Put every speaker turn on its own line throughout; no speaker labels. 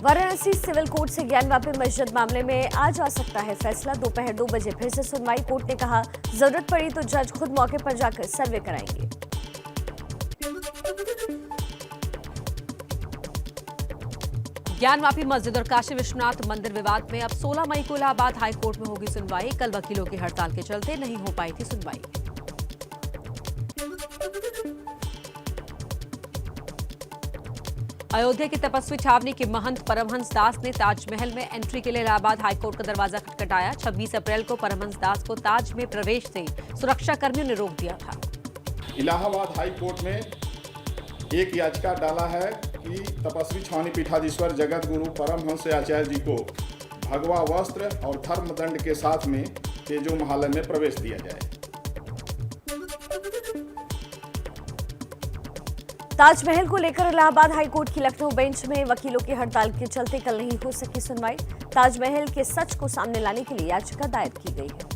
Varanasi civil court से ज्ञानवापी मस्जिद मामले में आज आ सकता है फैसला। दोपहर 2 बजे फिर से सुनवाई। कोर्ट ने कहा जरूरत पड़ी तो जज खुद मौके पर जाकर सर्वे कराएंगे। ज्ञानवापी मस्जिद और काशी विश्वनाथ मंदिर विवाद में अब 16 मई को इलाहाबाद हाईकोर्ट में होगी सुनवाई। कल वकीलों की हड़ताल के चलते नहीं हो पाई थी सुनवाई। अयोध्या की तपस्वी छावनी के महंत परमहंस दास ने ताजमहल में एंट्री के लिए इलाहाबाद हाईकोर्ट का दरवाजा खटखटाया। 26 अप्रैल को परमहंस दास को ताज में प्रवेश से सुरक्षा कर्मियों ने रोक दिया था।
इलाहाबाद हाईकोर्ट में एक याचिका डाला है कि तपस्वी छावनी पीठाधीश्वर जगत गुरु परमहंस आचार्य जी को भगवा वस्त्र और धर्मदंड के साथ में तेजो महालय में प्रवेश दिया जाए।
ताजमहल को लेकर इलाहाबाद हाईकोर्ट की लखनऊ बेंच में वकीलों की हड़ताल के चलते कल नहीं हो सकी सुनवाई। ताजमहल के सच को सामने लाने के लिए याचिका दायर की गई है।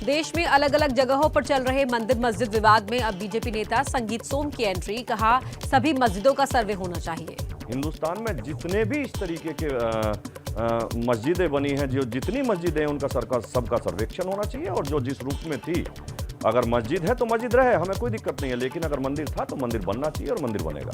देश में अलग अलग जगहों पर चल रहे मंदिर मस्जिद विवाद में अब बीजेपी नेता संगीत सोम की एंट्री। कहा सभी मस्जिदों का सर्वे होना चाहिए।
हिंदुस्तान में जितने भी इस तरीके के मस्जिदें बनी हैं, जो जितनी मस्जिदें हैं उनका सबका सर्वेक्षण होना चाहिए। और जो जिस रूप में थी, अगर मस्जिद है तो मस्जिद रहे, हमें कोई दिक्कत नहीं है। लेकिन अगर मंदिर था तो मंदिर बनना चाहिए और मंदिर बनेगा।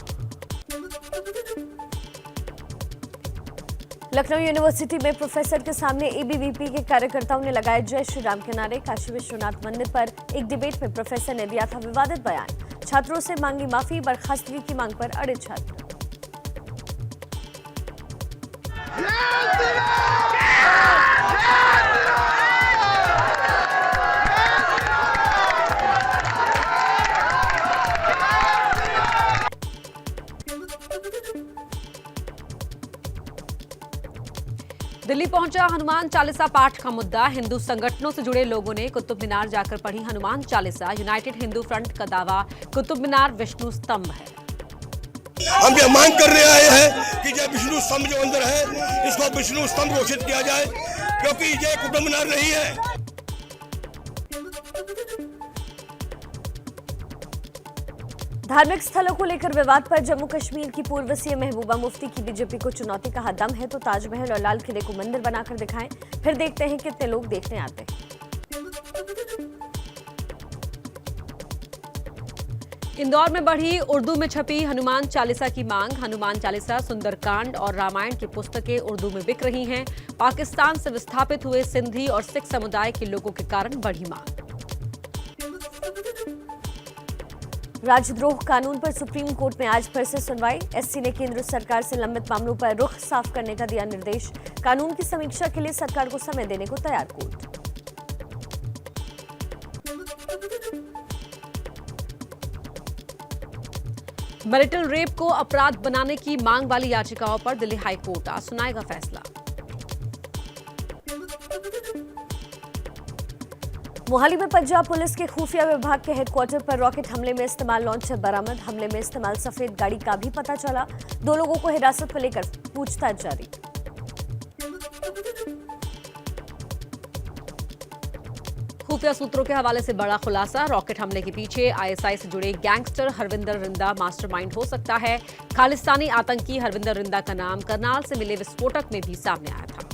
लखनऊ यूनिवर्सिटी में प्रोफेसर के सामने एबीवीपी के कार्यकर्ताओं ने लगाए जय श्री राम के नारे। काशी विश्वनाथ मंदिर पर एक डिबेट में प्रोफेसर ने दिया था विवादित बयान। छात्रों से मांगी माफी, बर्खास्तगी की मांग पर अड़े छात्र। दिल्ली पहुंचा हनुमान चालीसा पाठ का मुद्दा। हिंदू संगठनों से जुड़े लोगों ने कुतुब मीनार जाकर पढ़ी हनुमान चालीसा। यूनाइटेड हिंदू फ्रंट का दावा, कुतुब मीनार विष्णु स्तंभ है।
हम ये मांग करने आए हैं कि ये विष्णु स्तंभ जो अंदर है इसको विष्णु स्तंभ घोषित किया जाए, क्योंकि ये कुतुब मीनार नहीं है।
धार्मिक स्थलों को लेकर विवाद पर जम्मू कश्मीर की पूर्व सीएम महबूबा मुफ्ती की बीजेपी को चुनौती। कहा दम है तो ताजमहल और लाल किले को मंदिर बनाकर दिखाएं, फिर देखते हैं कितने लोग देखने आते हैं। इंदौर में बढ़ी उर्दू में छपी हनुमान चालीसा की मांग। हनुमान चालीसा, सुंदरकांड और रामायण की पुस्तकें उर्दू में बिक रही हैं। पाकिस्तान से विस्थापित हुए सिंधी और सिख समुदाय के लोगों के कारण बढ़ी मांग। राजद्रोह कानून पर सुप्रीम कोर्ट में आज फिर से सुनवाई। एससी ने केंद्र सरकार से लंबित मामलों पर रुख साफ करने का दिया निर्देश। कानून की समीक्षा के लिए सरकार को समय देने को तैयार कोर्ट। मैरिटल रेप को अपराध बनाने की मांग वाली याचिकाओं पर दिल्ली हाईकोर्ट आज सुनाएगा फैसला। मोहाली में पंजाब पुलिस के खुफिया विभाग के हेडक्वार्टर पर रॉकेट हमले में इस्तेमाल लॉन्चर बरामद। हमले में इस्तेमाल सफेद गाड़ी का भी पता चला। 2 लोगों को हिरासत में लेकर पूछताछ जारी। खुफिया सूत्रों के हवाले से बड़ा खुलासा। रॉकेट हमले के पीछे आईएसआई से जुड़े गैंगस्टर हरविंदर रिंदा मास्टरमाइंड हो सकता है। खालिस्तानी आतंकी हरविंदर रिंदा का नाम करनाल से मिले विस्फोटक में भी सामने आया था।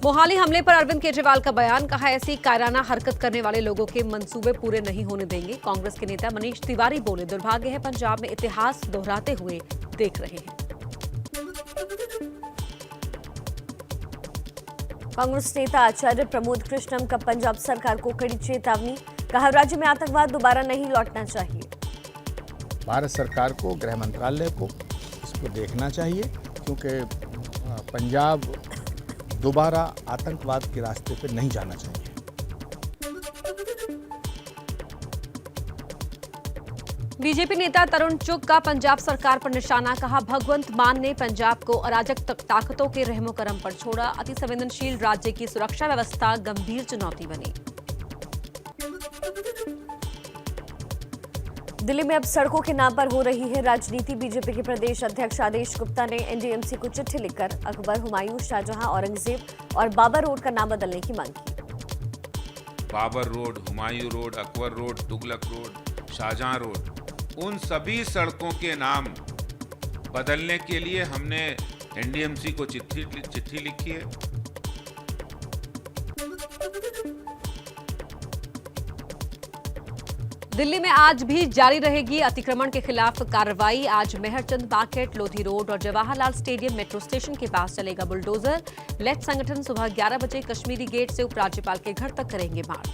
मोहाली हमले पर अरविंद केजरीवाल का बयान। कहा ऐसी कायराना हरकत करने वाले लोगों के मंसूबे पूरे नहीं होने देंगे। कांग्रेस के नेता मनीष तिवारी बोले दुर्भाग्य है पंजाब में इतिहास दोहराते हुए देख रहे हैं। कांग्रेस नेता आचार्य प्रमोद कृष्णम का पंजाब सरकार को कड़ी चेतावनी। कहा राज्य में आतंकवाद दोबारा नहीं लौटना चाहिए।
भारत सरकार को, गृह मंत्रालय को इसको देखना चाहिए, क्योंकि पंजाब दोबारा आतंकवाद के रास्ते पर नहीं जाना चाहिए।
बीजेपी नेता तरुण चुग का पंजाब सरकार पर निशाना। कहा भगवंत मान ने पंजाब को अराजक ताकतों के रहमो करम पर छोड़ा। अति संवेदनशील राज्य की सुरक्षा व्यवस्था गंभीर चुनौती बनी। दिल्ली में अब सड़कों के नाम पर हो रही है राजनीति। बीजेपी के प्रदेश अध्यक्ष आदेश गुप्ता ने एनडीएमसी को चिट्ठी लिखकर अकबर, हुमायूं, शाहजहां, औरंगजेब और बाबर रोड का नाम बदलने की मांग की।
Babar road, Humayun road, Akbar road, Tughlaq road, Shahjahan road, उन सभी सड़कों के नाम बदलने के लिए हमने एनडीएमसी को चिट्ठी लिखी है।
दिल्ली में आज भी जारी रहेगी अतिक्रमण के खिलाफ कार्रवाई। आज मेहरचंद मार्केट, लोधी रोड और जवाहरलाल स्टेडियम मेट्रो स्टेशन के पास चलेगा बुलडोजर। लेफ्ट संगठन सुबह 11 बजे कश्मीरी गेट से उपराज्यपाल के घर तक करेंगे मार्च।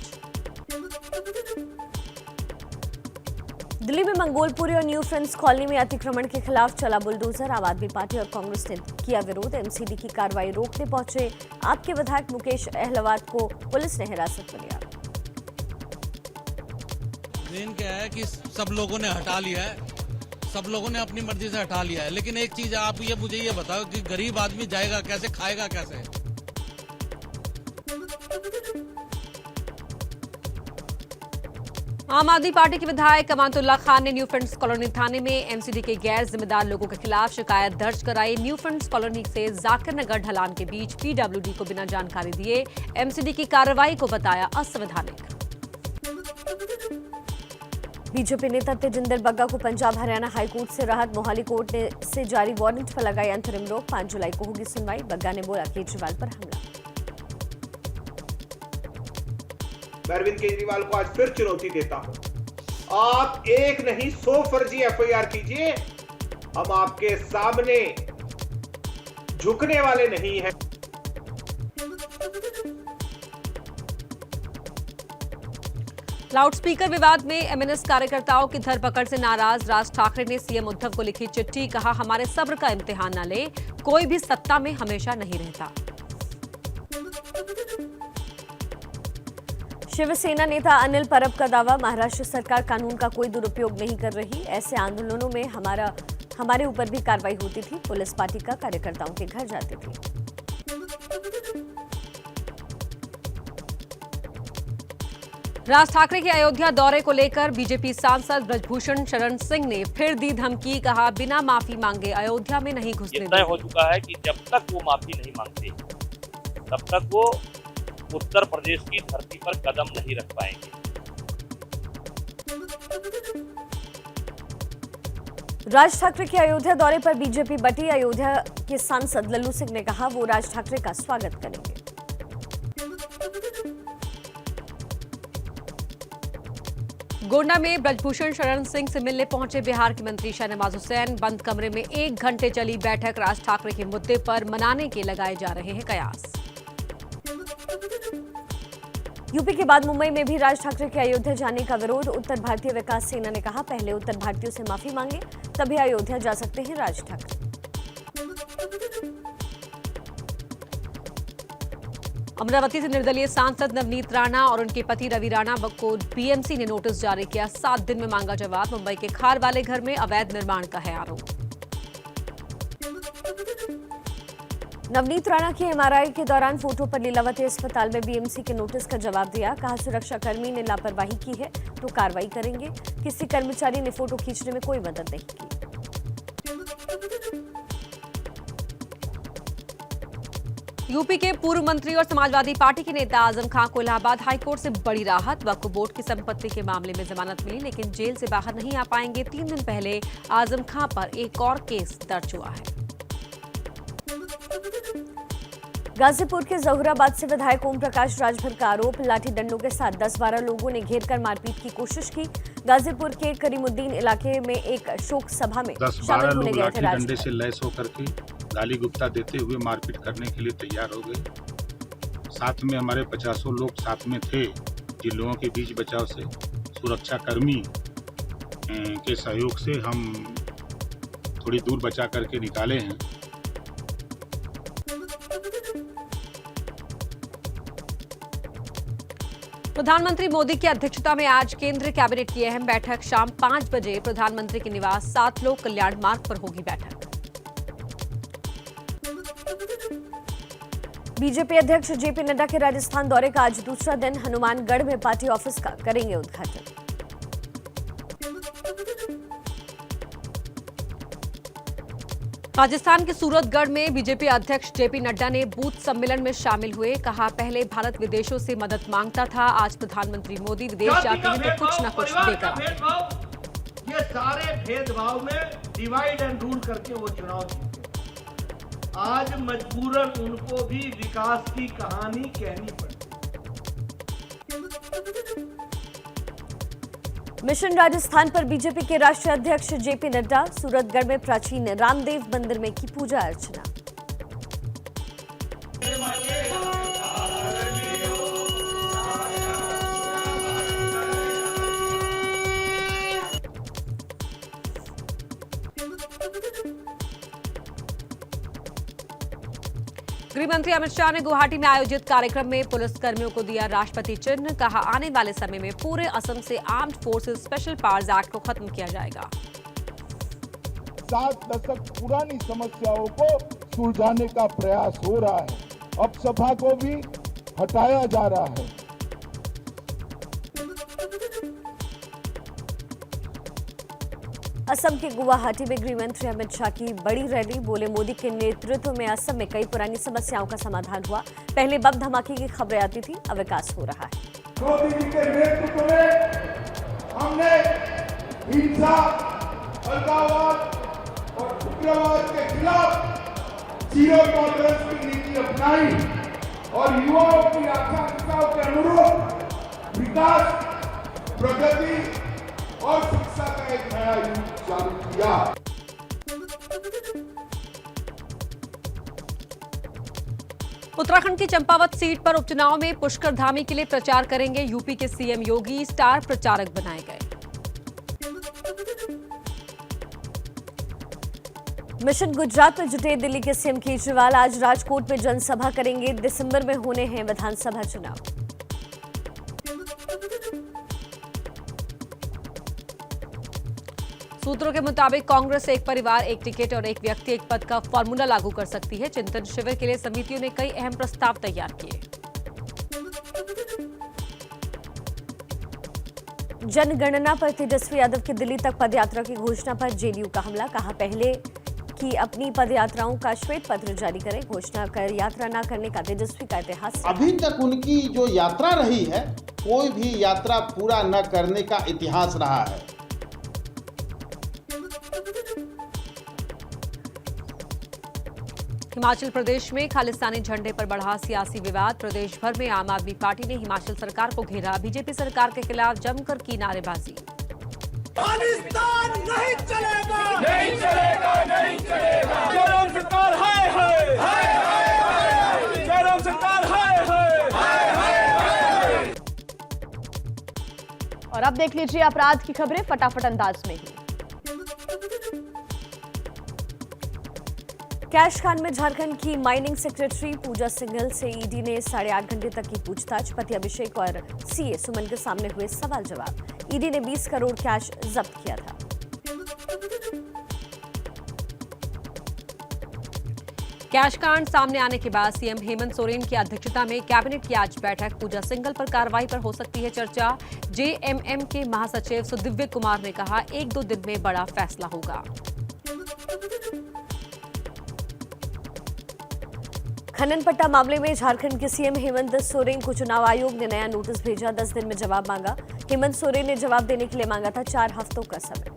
दिल्ली में मंगोलपुरी और न्यू फ्रेंड्स कॉलोनी में अतिक्रमण के खिलाफ चला बुलडोजर। आम आदमी पार्टी और कांग्रेस ने किया विरोध। एमसीडी की कार्रवाई रोकने पहुंचे आप के विधायक मुकेश अहलवाद को पुलिस ने हिरासत में लिया।
मेन क्या है कि सब लोगों ने हटा लिया है, सब लोगों ने अपनी मर्जी से हटा लिया है, लेकिन एक चीज आप मुझे ये बताओ कि गरीब आदमी जाएगा कैसे, खाएगा कैसे?
आम आदमी पार्टी के विधायक अमानतुल्लाह खान ने न्यू फ्रेंड्स कॉलोनी थाने में एमसीडी के गैर जिम्मेदार लोगों के खिलाफ शिकायत दर्ज कराई। न्यू फ्रेंड्स कॉलोनी से जाकिर नगर ढलान के बीच पीडब्ल्यूडी को बिना जानकारी दिए एमसीडी की कार्रवाई को बताया असंवैधानिक।
बीजेपी नेता तेजिंदर बग्गा को पंजाब हरियाणा हाईकोर्ट से राहत। मोहाली कोर्ट ने से जारी वारंट पर लगाई अंतरिम रोक। 5 जुलाई को होगी सुनवाई। बग्गा ने बोला केजरीवाल पर हमला।
मैं अरविंद केजरीवाल को आज फिर चुनौती देता हूं। आप एक नहीं 100 फर्जी एफआईआर कीजिए, हम आपके सामने झुकने वाले नहीं हैं।
लाउडस्पीकर विवाद में एमएनएस कार्यकर्ताओं की धरपकड़ से नाराज राज ठाकरे ने सीएम उद्धव को लिखी चिट्ठी। कहा, हमारे सब्र का इम्तिहान न ले, कोई भी सत्ता में हमेशा नहीं रहता।
शिवसेना नेता अनिल परब का दावा, महाराष्ट्र सरकार कानून का कोई दुरुपयोग नहीं कर रही। ऐसे आंदोलनों में हमारे ऊपर भी कार्रवाई होती थी। पुलिस पार्टी का कार्यकर्ताओं के घर जाती थी।
राज ठाकरे के अयोध्या दौरे को लेकर बीजेपी सांसद ब्रजभूषण शरण सिंह ने फिर दी धमकी। कहा, बिना माफी मांगे अयोध्या में नहीं घुसने
तय हो चुका है कि जब तक वो माफी नहीं मांगते तब तक वो उत्तर प्रदेश की धरती पर कदम नहीं रख पाएंगे।
राज ठाकरे के अयोध्या दौरे पर बीजेपी बटी। अयोध्या के सांसद लल्लू सिंह ने कहा, वो राज ठाकरे का स्वागत करेंगे।
गोंडा में ब्रजभूषण शरण सिंह से मिलने पहुंचे बिहार के मंत्री शाहनवाज हुसैन। बंद कमरे में 1 घंटे चली बैठक। राज ठाकरे के मुद्दे पर मनाने के लगाए जा रहे हैं कयास।
यूपी के बाद मुंबई में भी राज ठाकरे के अयोध्या जाने का विरोध। उत्तर भारतीय विकास सेना ने कहा, पहले उत्तर भारतीयों से माफी मांगे तभी अयोध्या जा सकते हैं राज ठाकरे।
अमरावती से निर्दलीय सांसद नवनीत राणा और उनके पति रवि राणा को बीएमसी ने नोटिस जारी किया। 7 दिन में मांगा जवाब। मुंबई के खार वाले घर में अवैध निर्माण का है आरोप।
नवनीत राणा की एमआरआई के दौरान फोटो पर लीलावती अस्पताल में बीएमसी के नोटिस का जवाब दिया। कहा, सुरक्षाकर्मी ने लापरवाही की है तो कार्रवाई करेंगे। किसी कर्मचारी ने फोटो खींचने में कोई मदद नहीं की।
यूपी के पूर्व मंत्री और समाजवादी पार्टी के नेता आजम खां को इलाहाबाद हाईकोर्ट से बड़ी राहत। वक्फ बोर्ड की संपत्ति के मामले में जमानत मिली, लेकिन जेल से बाहर नहीं आ पाएंगे। 3 दिन पहले आजम खां पर एक और केस दर्ज हुआ है।
गाजीपुर के जहुराबाद से विधायक ओम प्रकाश राजभर का आरोप। लाठी डंडों के साथ 10-12 लोगों ने घेरकर मारपीट की कोशिश की। गाजीपुर के करीमुद्दीन इलाके में एक शोक सभा में
10-12 लोग लाठी डंडे से लैस होकर के गाली गुप्ता देते हुए मारपीट करने के लिए तैयार हो गए। साथ में हमारे 50 लोग साथ में थे, जिन लोगों के बीच बचाव से सुरक्षाकर्मी के सहयोग से हम थोड़ी दूर बचा करके निकाले हैं।
प्रधानमंत्री मोदी की अध्यक्षता में आज केंद्रीय कैबिनेट की अहम बैठक। शाम 5 बजे प्रधानमंत्री के निवास 7 लोक कल्याण मार्ग पर होगी बैठक।
बीजेपी अध्यक्ष जेपी नड्डा के राजस्थान दौरे का आज दूसरा दिन। हनुमानगढ़ में पार्टी ऑफिस का करेंगे उद्घाटन।
राजस्थान के सूरतगढ़ में बीजेपी अध्यक्ष जेपी नड्डा ने बूथ सम्मेलन में शामिल हुए। कहा, पहले भारत विदेशों से मदद मांगता था, आज प्रधानमंत्री मोदी विदेश जाते हैं तो कुछ न कुछ देकर आते हैं।
ये सारे भेदभाव में डिवाइड एंड रूल करके वो चुनाव जीते। आज मजबूरन उनको भी विकास की कहानी कहनी पड़ी।
मिशन राजस्थान पर बीजेपी के राष्ट्रीय अध्यक्ष जेपी नड्डा सूरतगढ़ में प्राचीन रामदेव मंदिर में की पूजा अर्चना।
गृह मंत्री अमित शाह ने गुवाहाटी में आयोजित कार्यक्रम में पुलिसकर्मियों को दिया राष्ट्रपति चिन्ह। कहा, आने वाले समय में पूरे असम से armed forces special powers act को खत्म किया जाएगा।
7 दशक पुरानी समस्याओं को सुलझाने का प्रयास हो रहा है। अब सभा को भी हटाया जा रहा है।
असम के गुवाहाटी में गृह मंत्री अमित शाह की बड़ी रैली। बोले, मोदी के नेतृत्व में असम में कई पुरानी समस्याओं का समाधान हुआ। पहले बम धमाके की खबरें आती थी, अब विकास हो रहा है।
मोदी जी के नेतृत्व में हमने हिंसा, अलगाववाद और उग्रवाद के खिलाफ जीरो टॉलरेंस की नीति अपनाई और युवाओं की आकांक्षाओं के अनुरूप विकास, प्रगति और शिक्षा का एक नया युग चालू किया।
उत्तराखंड की चंपावत सीट पर उपचुनाव में पुष्कर धामी के लिए प्रचार करेंगे यूपी के सीएम योगी। स्टार प्रचारक बनाए गए।
मिशन गुजरात में जुटे दिल्ली के सीएम केजरीवाल आज राजकोट में जनसभा करेंगे। दिसंबर में होने हैं विधानसभा चुनाव।
सूत्रों के मुताबिक कांग्रेस एक परिवार एक टिकट और एक व्यक्ति एक पद का फॉर्मूला लागू कर सकती है। चिंतन शिविर के लिए समितियों ने कई अहम प्रस्ताव तैयार किए।
जनगणना पर तेजस्वी यादव की दिल्ली तक पदयात्रा की घोषणा पर जेडीयू का हमला। कहा, पहले कि अपनी पदयात्राओं का श्वेत पत्र जारी करें। घोषणा कर यात्रा न करने का तेजस्वी का इतिहास।
अभी तक उनकी जो यात्रा रही है, कोई भी यात्रा पूरा न करने का इतिहास रहा है।
हिमाचल प्रदेश में खालिस्तानी झंडे पर बढ़ा सियासी विवाद। प्रदेश भर में आम आदमी पार्टी ने हिमाचल सरकार को घेरा। बीजेपी सरकार के खिलाफ जमकर की नारेबाजी।
खालिस्तान नहीं चलेगा, नहीं चलेगा, नहीं चलेगा। जयराम सरकार हाय हाय, हाय हाय, जयराम सरकार हाय हाय।
और अब देख लीजिए अपराध की खबरें फटाफट अंदाज में ही। कैश खान में झारखंड की माइनिंग सेक्रेटरी पूजा सिंघल से ईडी ने 8.5 घंटे तक की पूछताछ। पति अभिषेक और सीए सुमन के सामने हुए सवाल जवाब। ईडी ने 20 करोड़ कैश जब्त किया था।
कैश कांड सामने आने के बाद सीएम हेमंत सोरेन की अध्यक्षता में कैबिनेट की आज बैठक। पूजा सिंघल पर कार्रवाई पर हो सकती है चर्चा। जेएमएम के महासचिव सुदिव्य कुमार ने कहा, 1-2 दिन में बड़ा फैसला होगा।
खनन पट्टा मामले में झारखंड के सीएम हेमंत सोरेन को चुनाव आयोग ने नया नोटिस भेजा। 10 दिन में जवाब मांगा। हेमंत सोरेन ने जवाब देने के लिए मांगा था 4 हफ्तों का समय।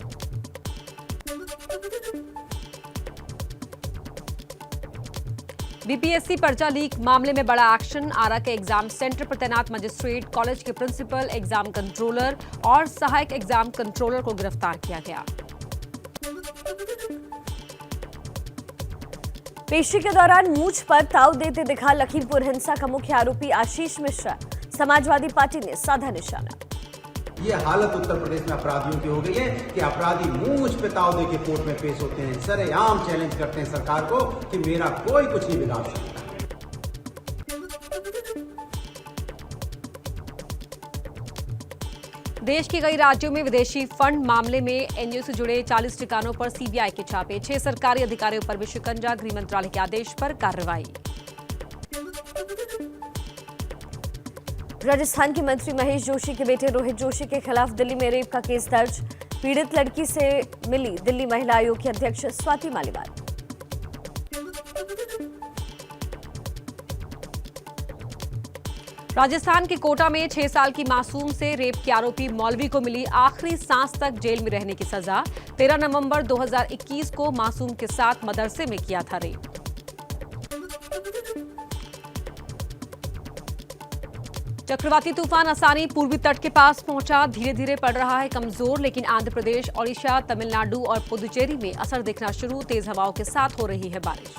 बीपीएससी पर्चा लीक मामले में बड़ा एक्शन। आरा के एग्जाम सेंटर पर तैनात मजिस्ट्रेट, कॉलेज के प्रिंसिपल, एग्जाम कंट्रोलर और सहायक एग्जाम कंट्रोलर को गिरफ्तार किया गया।
पेशी के दौरान मूंछ पर ताव देते दिखा लखीमपुर हिंसा का मुख्य आरोपी आशीष मिश्रा। समाजवादी पार्टी ने साधा निशाना।
ये हालत उत्तर प्रदेश में अपराधियों की हो गई है कि अपराधी मूंछ पे ताव देके कोर्ट में पेश होते हैं। सरेआम चैलेंज करते हैं सरकार को कि मेरा कोई कुछ नहीं बिगाड़ सकता।
देश के कई राज्यों में विदेशी फंड मामले में एनजीओ से जुड़े 40 ठिकानों पर सीबीआई के छापे। 6 सरकारी अधिकारियों पर भी शिकंजा। गृह मंत्रालय के आदेश पर कार्रवाई।
राजस्थान के मंत्री महेश जोशी के बेटे रोहित जोशी के खिलाफ दिल्ली में रेप का केस दर्ज। पीड़ित लड़की से मिली दिल्ली महिला आयोग की अध्यक्ष स्वाति मालीवाल।
राजस्थान के कोटा में 6 साल की मासूम से रेप के आरोपी मौलवी को मिली आखिरी सांस तक जेल में रहने की सजा। 13 नवंबर 2021 को मासूम के साथ मदरसे में किया था रेप। चक्रवाती तूफान आसानी पूर्वी तट के पास पहुंचा। धीरे धीरे पड़ रहा है कमजोर, लेकिन आंध्र प्रदेश, ओडिशा, तमिलनाडु और पुदुचेरी में असर दिखना शुरू। तेज हवाओं के साथ हो रही है बारिश।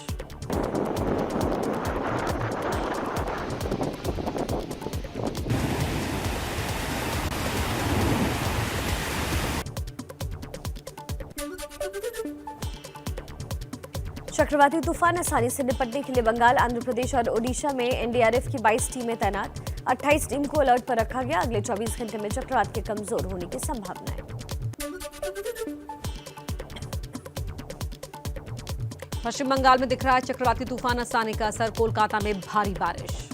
चक्रवाती तूफान आसानी से निपटने के लिए बंगाल, आंध्र प्रदेश और ओडिशा में एनडीआरएफ की 22 टीमें तैनात। 28 टीम को अलर्ट पर रखा गया। अगले 24 घंटे में चक्रवात के कमजोर होने की संभावना है।
पश्चिम बंगाल में दिख रहा है चक्रवाती तूफान आसानी का असर। कोलकाता में भारी बारिश।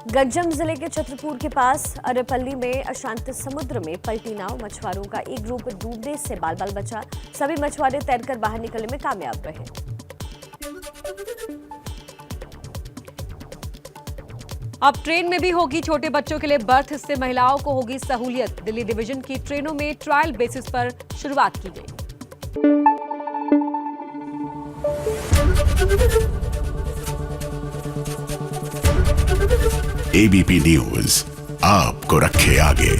गंजम जिले के छतरपुर के पास अरेपल्ली में अशांत समुद्र में पलटी नाव। मछुआरों का एक ग्रुप डूबने से बाल बाल बचा। सभी मछुआरे तैरकर बाहर निकलने में कामयाब रहे।
अब ट्रेन में भी होगी छोटे बच्चों के लिए बर्थ। इससे महिलाओं को होगी सहूलियत। दिल्ली डिवीजन की ट्रेनों में ट्रायल बेसिस पर शुरुआत की गई।
एबीपी न्यूज आपको रखे आगे।